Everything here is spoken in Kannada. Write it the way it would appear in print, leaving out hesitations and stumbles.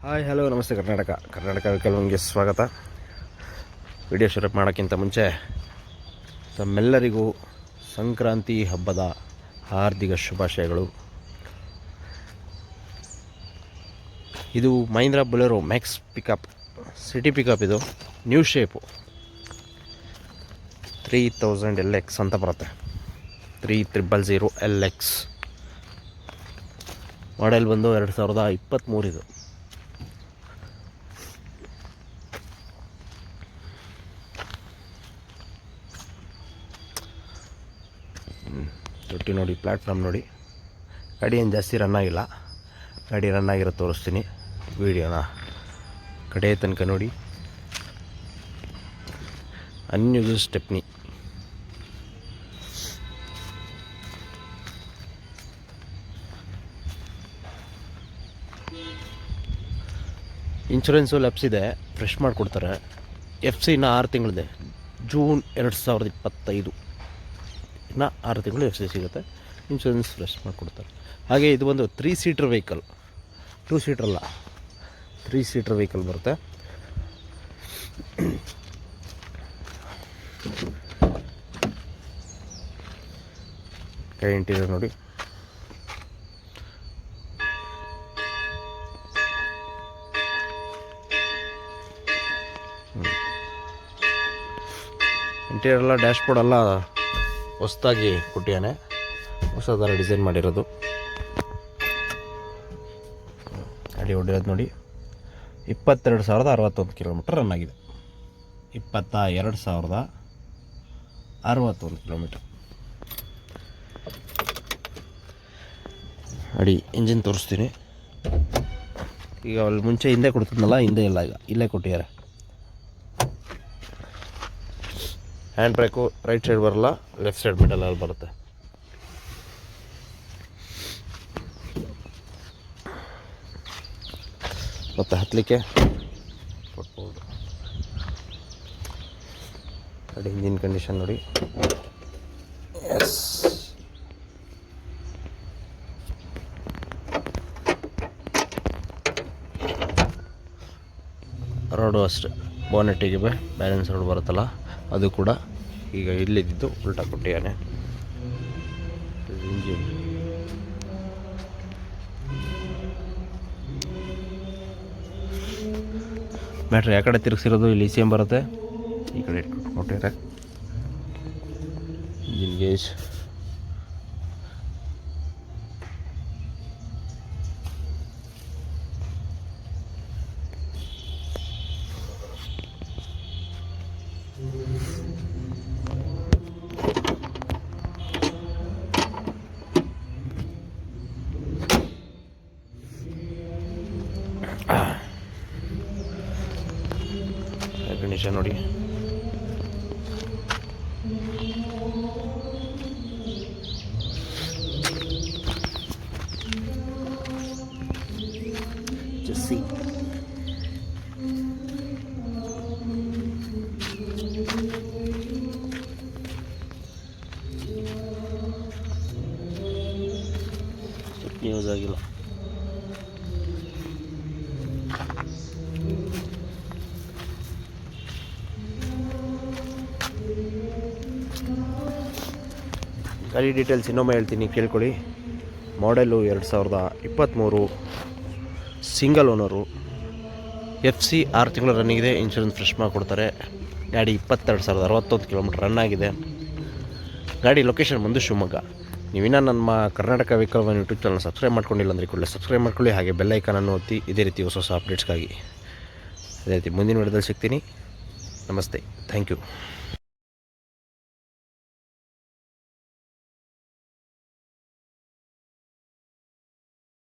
ಹಾಯ್ ಹಲೋ ನಮಸ್ತೆ ಕರ್ನಾಟಕ ವೆಹಿಕಲ್ಗೆ ಸ್ವಾಗತ. ವಿಡಿಯೋ ಶುರು ಮಾಡೋಕ್ಕಿಂತ ಮುಂಚೆ ತಮ್ಮೆಲ್ಲರಿಗೂ ಸಂಕ್ರಾಂತಿ ಹಬ್ಬದ ಹಾರ್ದಿಕ ಶುಭಾಶಯಗಳು. ಇದು Mahindra Bolero Max pickup, city pickup. ಇದು ನ್ಯೂ ಶೇಪು 3000 LX ಅಂತ ಬರುತ್ತೆ. 3000 LX ಮಾಡೆಲ್ ಬಂದು 2023 ಇದು. ತೊಟ್ಟಿ ನೋಡಿ, ಪ್ಲ್ಯಾಟ್ಫಾರ್ಮ್ ನೋಡಿ. ಗಾಡಿ ಏನು ಜಾಸ್ತಿ ರನ್ ಆಗಿಲ್ಲ. ಗಾಡಿ ರನ್ ಆಗಿರೋ ತೋರಿಸ್ತೀನಿ, ವೀಡಿಯೋನ ಕಡೆ ತನಕ ನೋಡಿ. ಅನ್ಯೂಸ್ಡ್ ಸ್ಟೆಪ್ನಿ, ಇನ್ಶೂರೆನ್ಸು ಲಪ್ಸಿದೆ, ಫ್ರೆಶ್ ಮಾಡಿಕೊಡ್ತಾರೆ. FC ಇನ್ನು 6 ತಿಂಗಳಿದೆ, ಜೂನ್ 2025 ಇನ್ನು 6 ತಿಂಗಳು FC ಸಿಗುತ್ತೆ. ಇನ್ಶೂರೆನ್ಸ್ ಫ್ರೆಶ್ ಮಾಡಿಕೊಡ್ತಾರೆ. ಹಾಗೆ ಇದು ಒಂದು 3 ಸೀಟರ್ ವೆಹಿಕಲ್, 2 ಸೀಟರ್ ಅಲ್ಲ, 3 ಸೀಟರ್ ವೆಹಿಕಲ್ ಬರುತ್ತೆ. ಇಂಟೀರಿಯರ್ ನೋಡಿ, ಇಂಟೀರಿಯರ್ ಎಲ್ಲ ಡ್ಯಾಶ್ಬೋರ್ಡ್ ಎಲ್ಲ ಹೊಸದಾಗಿ ಕೊಟ್ಟಿಯಾನೆ, ಹೊಸದಾಗಿ ಡಿಸೈನ್ ಮಾಡಿರೋದು. ಗಾಡಿ ಹೊಡಿರೋದು ನೋಡಿ, 22,061 ಕಿಲೋಮೀಟರ್ ರನ್ ಆಗಿದೆ. 22,061 ಕಿಲೋಮೀಟರ್. ಗಾಡಿ ಇಂಜಿನ್ ತೋರಿಸ್ತೀನಿ. ಈಗ ಅಲ್ಲಿ ಮುಂಚೆ ಹಿಂದೆ ಕೊಡ್ತಿದ್ನಲ್ಲ, ಹಿಂದೆ ಇಲ್ಲ, ಈಗ ಇಲ್ಲೇ ಕೊಟ್ಟಿದ್ದಾರೆ. ಹ್ಯಾಂಡ್ ಬ್ರೇಕು ರೈಟ್ ಸೈಡ್ ಬರಲ್ಲ, ಲೆಫ್ಟ್ ಸೈಡ್ ಮಿಡಲಲ್ಲಿ ಬರುತ್ತೆ. ಮತ್ತು ಹತ್ತಲಿಕ್ಕೆ ಕೊಟ್ಬೋದು. ಗಾಡಿ ಇಂಜಿನ್ ಕಂಡೀಷನ್ ನೋಡಿ. ಎಸ್, ರೋಡು ಅಷ್ಟೇ, ಬೋನೆಟ್ಟಿಗೆ ಬ್ಯಾಲೆನ್ಸ್ ರೋಡ್ ಬರುತ್ತಲ್ಲ ಅದು ಕೂಡ ಈಗ ಇಲ್ಲಿದ್ದು ಉಲ್ಟಾ ಕೊಟ್ಟಿಯಾನೆ. ಇಂಜಿನ್ ಬ್ಯಾಟ್ರಿ ಆ ಕಡೆ ತಿರುಗಿಸಿರೋದು ಇಲ್ಲಿ ECM ಬರುತ್ತೆ, ಈ ಕಡೆ ಕೊಟ್ಟಿದ್ದಾರೆ. ಇಂಜಿನ್ ಗೇಜ್, ಕಂಡೀಷನ್ ನೋಡಿ. ಜೆಸ್ಸಿ ಯೂಸ್ ಆಗಿಲ್ಲ. ಗಾಡಿ ಡೀಟೇಲ್ಸ್ ಇನ್ನೊಮ್ಮೆ ಹೇಳ್ತೀನಿ, ಕೇಳ್ಕೊಳ್ಳಿ. ಮಾಡೆಲು 2023, ಸಿಂಗಲ್ ಓನರು, FC 6 ತಿಂಗಳು ರನ್ನಿಂಗಿದೆ. ಇನ್ಶೂರೆನ್ಸ್ ಫ್ರೆಶ್ ಮಾಡಿಕೊಡ್ತಾರೆ. ಗಾಡಿ 22,061 ಕಿಲೋಮೀಟರ್ ರನ್ ಆಗಿದೆ. ಗಾಡಿ ಲೊಕೇಶನ್ ಬಂದು ಶಿವಮೊಗ್ಗ. ನೀವಿನ್ನ ನಮ್ಮ Karnataka vehicle YouTube channel subscribe ಮಾಡ್ಕೊಂಡಿಲ್ಲ ಅಂದರೆ ಕೂಡಲೇ ಸಬ್ಸ್ಕ್ರೈಬ್ ಮಾಡ್ಕೊಳ್ಳಿ. ಹಾಗೆ ಬೆಲ್ಲೈಕನನ್ನು ಒತ್ತಿ ಇದೇ ರೀತಿ ಹೊಸ ಅಪ್ಡೇಟ್ಸ್ಗಾಗಿ. ಅದೇ ರೀತಿ ಮುಂದಿನ ವಿಡಿಯೋದಲ್ಲಿ ಸಿಗ್ತೀನಿ. ನಮಸ್ತೆ, ಥ್ಯಾಂಕ್ ಯು.